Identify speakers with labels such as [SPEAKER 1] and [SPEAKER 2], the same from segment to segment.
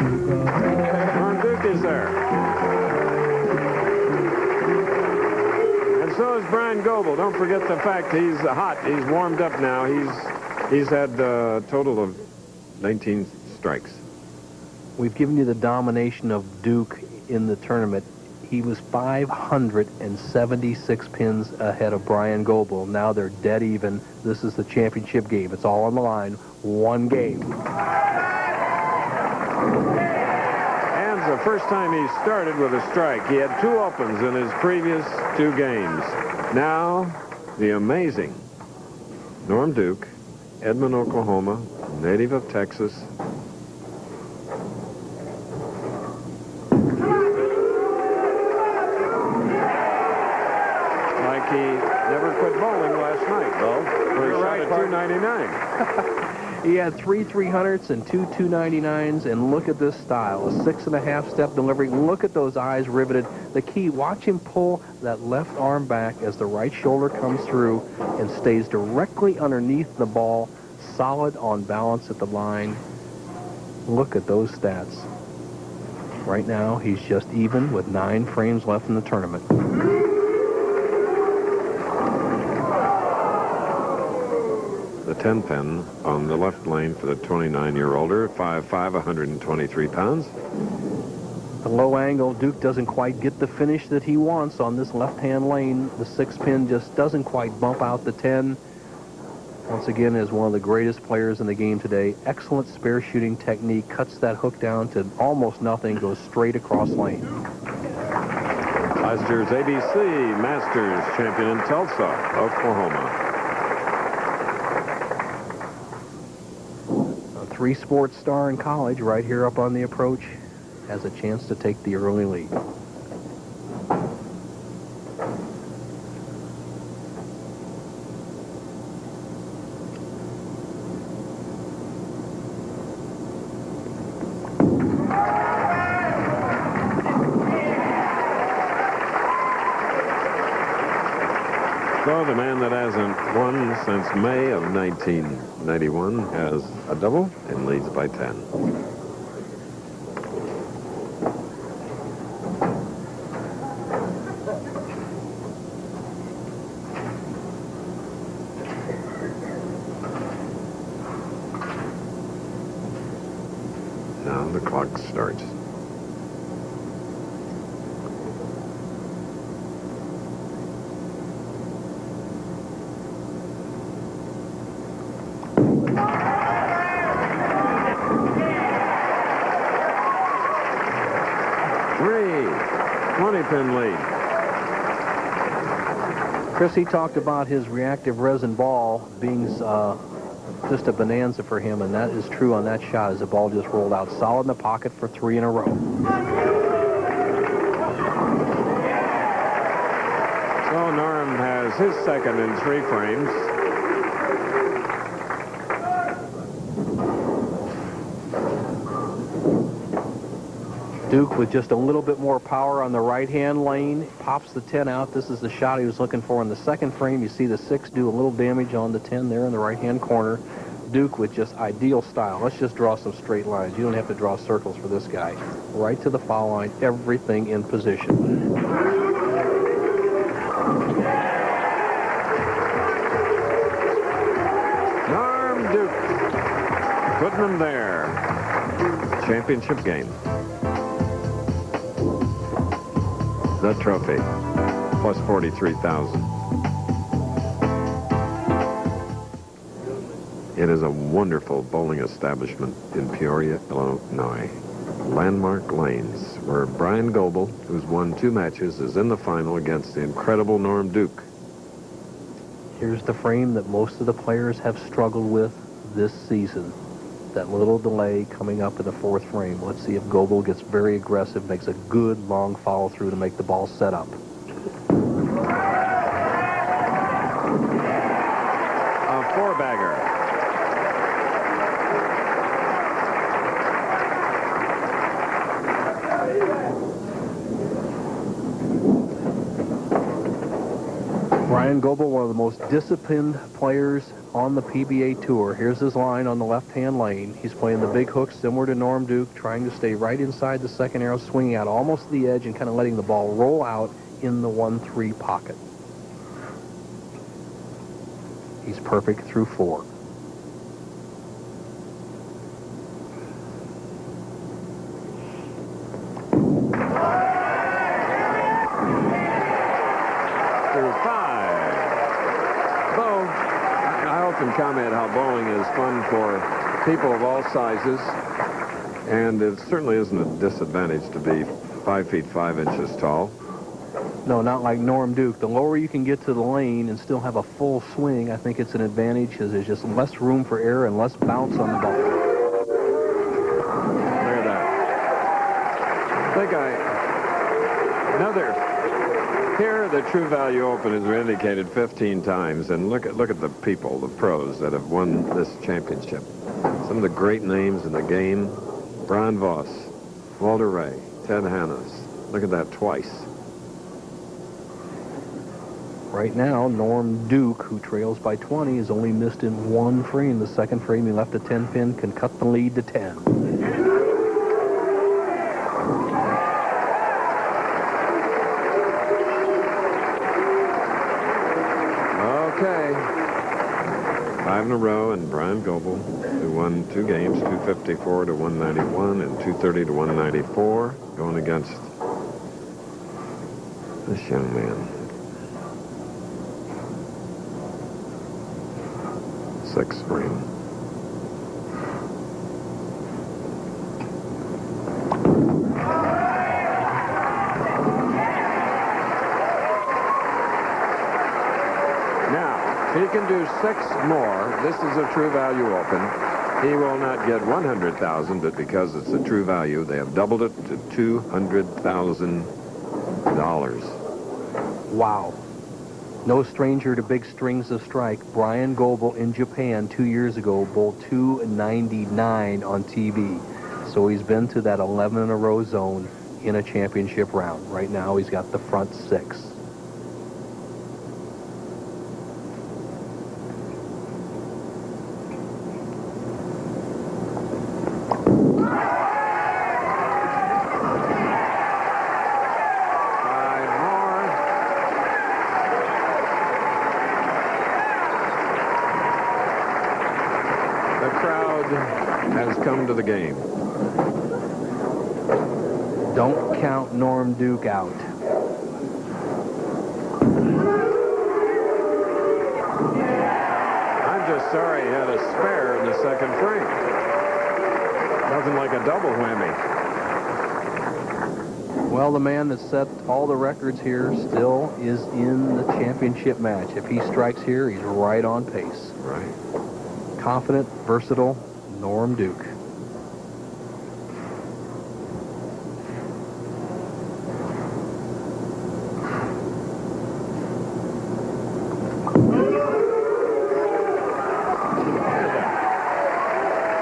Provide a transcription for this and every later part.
[SPEAKER 1] Norm Duke is there. And so is Bryan Goebel. Don't forget the fact he's hot. He's warmed up now. He's had a total of 19 strikes.
[SPEAKER 2] We've given you the domination of Duke in the tournament. He was 576 pins ahead of Bryan Goebel. Now they're dead even. This is the championship game. It's all on the line. One game.
[SPEAKER 1] And the first time he started with a strike. He had 2 opens in his previous 2 games. Now, the amazing Norm Duke, Edmond, Oklahoma, native of Texas. Like he never quit bowling last night, though. You're right, at 299.
[SPEAKER 2] He had 3 300s and 2 299s, and look at this style. A 6.5 step delivery. Look at those eyes riveted. The key, watch him pull that left arm back as the right shoulder comes through and stays directly underneath the ball, solid on balance at the line. Look at those stats. Right now, he's just even with 9 frames left in the tournament.
[SPEAKER 1] The 10 pin on the left lane for the 29-year-older, 5'5", 123 pounds.
[SPEAKER 2] The low angle, Duke doesn't quite get the finish that he wants on this left-hand lane. The 6 pin just doesn't quite bump out the 10. Once again, is one of the greatest players in the game today. Excellent spare shooting technique, cuts that hook down to almost nothing, goes straight across lane.
[SPEAKER 1] Last year's ABC Masters champion in Tulsa, Oklahoma.
[SPEAKER 2] A 3-sport star in college right here up on the approach has a chance to take the early lead.
[SPEAKER 1] So the man that hasn't won since May of 1991 has a double and leads by 10. Now the clock starts. Pin lead.
[SPEAKER 2] Chris, he talked about his reactive resin ball being just a bonanza for him, and that is true on that shot as the ball just rolled out solid in the pocket for 3 in a row.
[SPEAKER 1] So Norm has his second in 3 frames.
[SPEAKER 2] Duke with just a little bit more power on the right-hand lane, pops the 10 out. This is the shot he was looking for in the second frame. You see the 6 do a little damage on the 10 there in the right-hand corner. Duke with just ideal style. Let's just draw some straight lines. You don't have to draw circles for this guy. Right to the foul line, everything in position.
[SPEAKER 1] Norm Duke putting them there. Championship game. The trophy, plus 43,000. It is a wonderful bowling establishment in Peoria, Illinois. Landmark Lanes, where Bryan Goebel, who's won 2 matches, is in the final against the incredible Norm Duke.
[SPEAKER 2] Here's the frame that most of the players have struggled with this season. That little delay coming up in the 4th frame. Let's see if Goebel gets very aggressive, makes a good long follow through to make the ball set up.
[SPEAKER 1] A 4-bagger.
[SPEAKER 2] Bryan Goebel, one of the most disciplined players on the PBA Tour. Here's his line on the left-hand lane. He's playing the big hook similar to Norm Duke, trying to stay right inside the second arrow, swinging out almost to the edge and kind of letting the ball roll out in the 1-3 pocket. He's perfect through 4.
[SPEAKER 1] Through 5. Bo, I often comment how bowling is fun for people of all sizes, and it certainly isn't a disadvantage to be 5 feet 5 inches tall.
[SPEAKER 2] No, not like Norm Duke. The lower you can get to the lane and still have a full swing, I think it's an advantage because there's just less room for error and less bounce on the ball.
[SPEAKER 1] Look at that. Here, the True Value Open has been indicated 15 times, and look at the people, the pros that have won this championship. Some of the great names in the game: Brian Voss, Walter Ray, Ted Hannes. Look at that twice.
[SPEAKER 2] Right now, Norm Duke, who trails by 20, is only missed in 1 frame. The second frame, he left a 10-pin, can cut the lead to 10.
[SPEAKER 1] Okay. 5 in a row, and Bryan Goebel, who won 2 games, 254 to 191 and 230 to 194, going against this young man. 6 frame. Now, if he can do 6 more, this is a True Value Open. He will not get $100,000, but because it's a True Value, they have doubled it to $200,000.
[SPEAKER 2] Wow. No stranger to big strings of strike. Bryan Goebel in Japan 2 years ago bowled 299 on TV. So he's been to that 11 in a row zone in a championship round. Right now he's got the front 6.
[SPEAKER 1] Has come to the game.
[SPEAKER 2] Don't count Norm Duke out.
[SPEAKER 1] I'm just sorry he had a spare in the second frame. Nothing like a double whammy.
[SPEAKER 2] Well, the man that set all the records here still is in the championship match. If he strikes here, he's right on pace.
[SPEAKER 1] Right.
[SPEAKER 2] Confident, versatile, Norm Duke.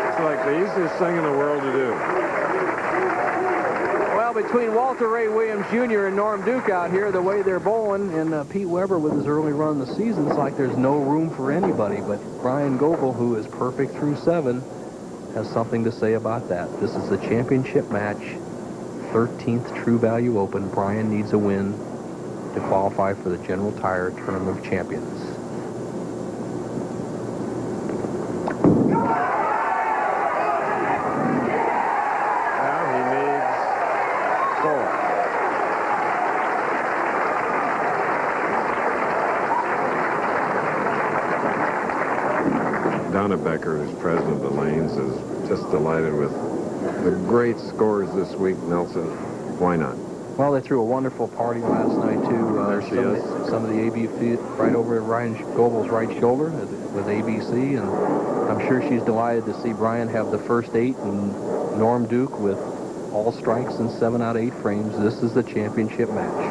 [SPEAKER 1] It's like the easiest thing in the world to do.
[SPEAKER 2] Well, between Walter Ray Williams Jr. and Norm Duke out here, the way they're bowling, and Pete Weber with his early run in the season, it's like there's no room for anybody. But Bryan Goebel, who is perfect through 7, has something to say about that. This is the championship match, 13th True Value Open. Bryan needs a win to qualify for the General Tire Tournament of Champions.
[SPEAKER 1] Now he needs 4. Donna Becker, who's president of the Lanes, is just delighted with the great scores this week, Nelson. Why not?
[SPEAKER 2] Well, they threw a wonderful party last night, too.
[SPEAKER 1] There she is.
[SPEAKER 2] Some of the ABC right over Ryan Goebel's right shoulder with ABC, and I'm sure she's delighted to see Bryan have the first 8 and Norm Duke with all strikes in 7 out of 8 frames. This is the championship match.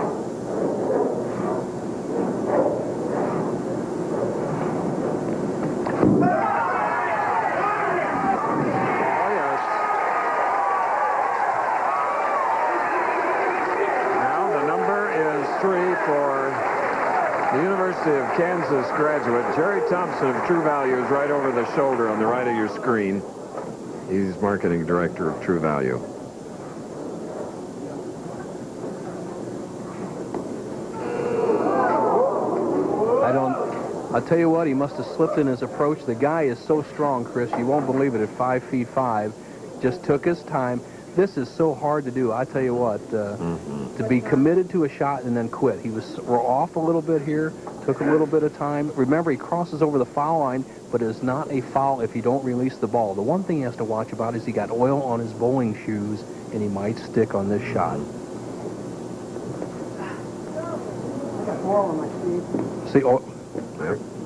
[SPEAKER 1] The University of Kansas graduate, Jerry Thompson of True Value, is right over the shoulder on the right of your screen. He's marketing director of True Value.
[SPEAKER 2] I'll tell you what, he must have slipped in his approach. The guy is so strong, Chris, you won't believe it, at 5 feet 5. Just took his time. This is so hard to do. I tell you what, to be committed to a shot and then quit. We're off a little bit here, took a little bit of time. Remember, he crosses over the foul line, but it's not a foul if you don't release the ball. The one thing he has to watch about is he got oil on his bowling shoes, and he might stick on this shot. See,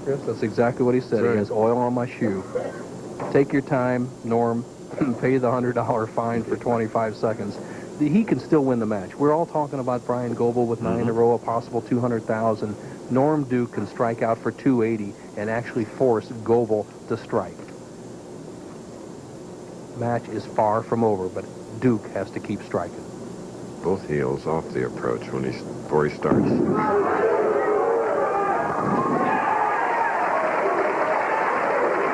[SPEAKER 2] Chris, that's exactly what he said. Right. He has oil on my shoe. Take your time, Norm. Pay the $100 fine for 25 seconds. He can still win the match. We're all talking about Bryan Goebel with 9 in a row, a possible 200,000. Norm Duke can strike out for 280 and actually force Goebel to strike. Match is far from over, but Duke has to keep striking.
[SPEAKER 1] Both heels off the approach before he starts.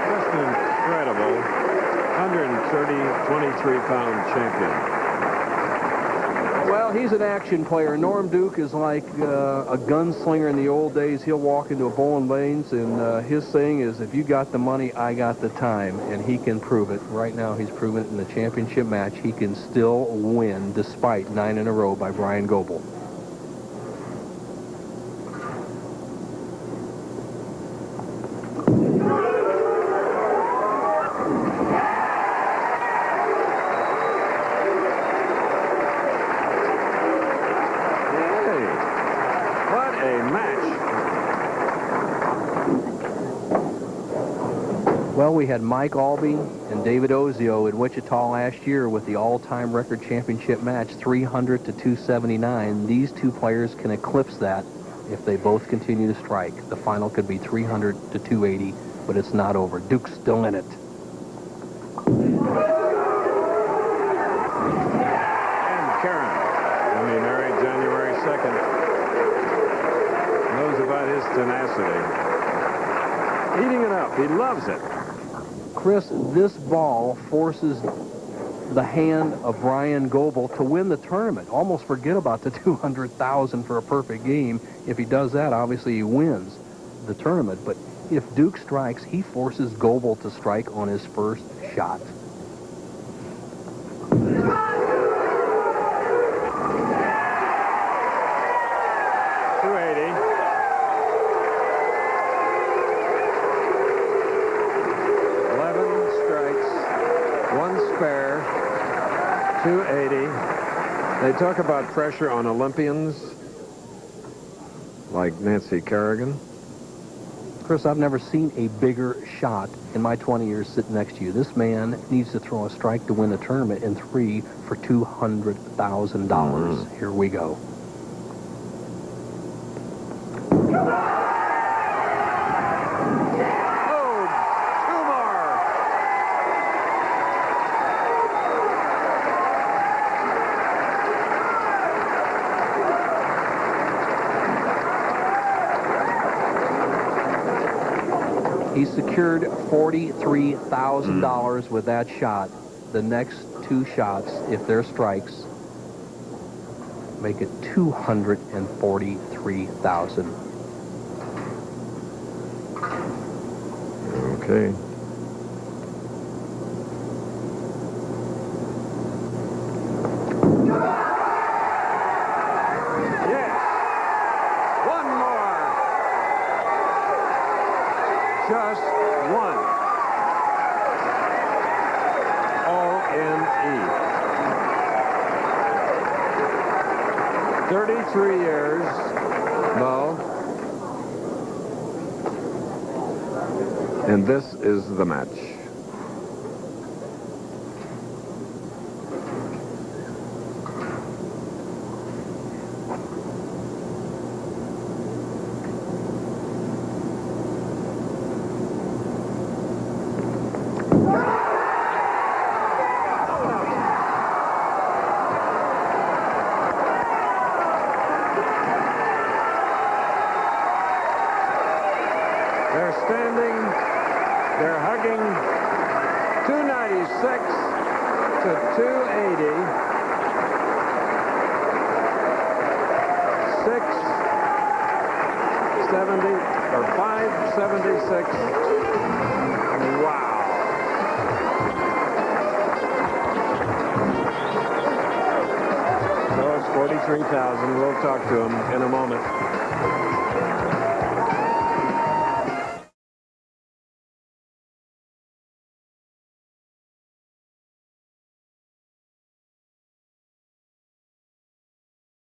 [SPEAKER 1] Just an incredible 130, 23-pound champion.
[SPEAKER 2] Well, he's an action player. Norm Duke is like a gunslinger in the old days. He'll walk into a bowling lanes, and his saying is, if you got the money, I got the time, and he can prove it. Right now, he's proven it in the championship match. He can still win despite 9 in a row by Bryan Goebel. Well, we had Mike Albee and David Ozio in Wichita last year with the all-time record championship match, 300 to 279. These two players can eclipse that if they both continue to strike. The final could be 300 to 280, but it's not over. Duke's still in it.
[SPEAKER 1] And Karen, when he married January 2nd, knows about his tenacity. Eating it up. He loves it.
[SPEAKER 2] Chris, this ball forces the hand of Bryan Goebel to win the tournament. Almost forget about the 200,000 for a perfect game. If he does that, obviously he wins the tournament. But if Duke strikes, he forces Goebel to strike on his first shot.
[SPEAKER 1] Spare, 280. They talk about pressure on Olympians like Nancy Kerrigan.
[SPEAKER 2] Chris, I've never seen a bigger shot in my 20 years sitting next to you. This man needs to throw a strike to win a tournament in 3 for $200,000. Here we go. He secured $43,000 with that shot. The next 2 shots, if they're strikes, make it $243,000.
[SPEAKER 1] Okay. Just one. O-N-E. 33 years, Mo. And this is the match. to 280. 670 or 576. Wow. So it's 43,000. We'll talk to him in a moment.